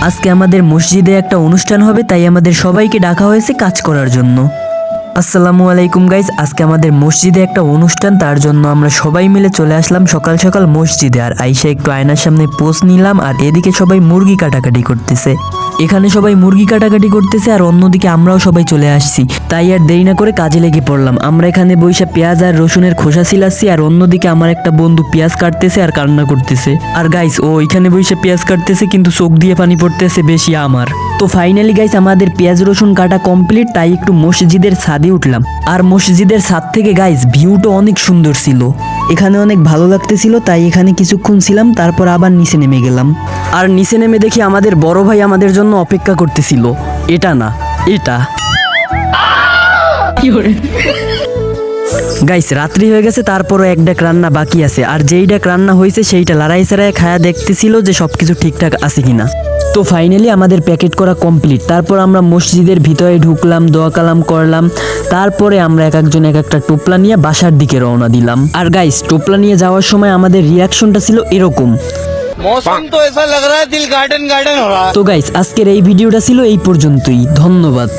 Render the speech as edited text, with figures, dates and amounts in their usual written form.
আজকে আমাদের মসজিদে একটা অনুষ্ঠান হবে, তাই আমাদের সবাইকে ডাকা হয়েছে কাজ করার জন্য। আসসালামু আলাইকুম গাইস, আজকে আমাদের মসজিদে একটা অনুষ্ঠান, তার জন্য আমরা সবাই মিলে চলে আসলাম সকাল সকাল মসজিদে। আর আইসা একটু আয়নার সামনে পোজ নিলাম, আর এদিকে সবাই মুরগি কাটাকাটি করতেছে। এখানে সবাই মুরগি কাটাকাটি করতেছে আর অন্যদিকে আমরাও সবাই চলে আসছি, তাই আর দেরি না করে কাজে লেগে পড়লাম। আমরা এখানে বইসা পেঁয়াজ আর রসুনের খোসা ছিলাচ্ছি, আর অন্যদিকে আমার একটা বন্ধু পেঁয়াজ কাটতেছে আর কান্না করতেছে। আর গাইস, ও এখানে বইসা পেঁয়াজ কাটতেছে কিন্তু চোখ দিয়ে পানি পড়তেছে বেশি আমার। তো ফাইনালি গাইস, আমাদের পেঁয়াজ রসুন কাটা কমপ্লিট, তাই একটু মসজিদের ছাদে উঠলাম। আর মসজিদের ছাদ থেকে গাইস ভিউটা অনেক সুন্দর ছিল, এখানে অনেক ভালো লাগতেছিল, তাই এখানে কিছুক্ষণ ছিলাম, তারপর আবার নিচে নেমে গেলাম। আর নিচে নেমে দেখি আমাদের বড় ভাই আমাদের জন্য অপেক্ষা করতেছিল। এটা না, এটা গাইস রাত্রি হয়ে গেছে, তারপরও এক ডাক রান্না বাকি আছে। আর যেই ডাক রান্না হয়েছে সেইটা লড়াই ছাড়াই খায়া দেখতেছিল যে সবকিছু ঠিকঠাক আছে কিনা। তো ফাইনালি আমাদের প্যাকেট করা কমপ্লিট। তারপর আমরা মসজিদের ভিতরে ঢুকলাম, দোয়া কালাম করলাম, তারপরে আমরা এক একজন এক একটা টোপলা নিয়ে বাসার দিকে রওনা দিলাম। আর গাইস, টোপলা নিয়ে যাওয়ার সময় আমাদের রিয়াকশনটা ছিল এরকম। मौसम तो ऐसा लग रहा है दिल गार्डन गार्डन हो रहा है। তো গাইস, আজকের এই ভিডিওটা ছিল এই পর্যন্তই। ধন্যবাদ।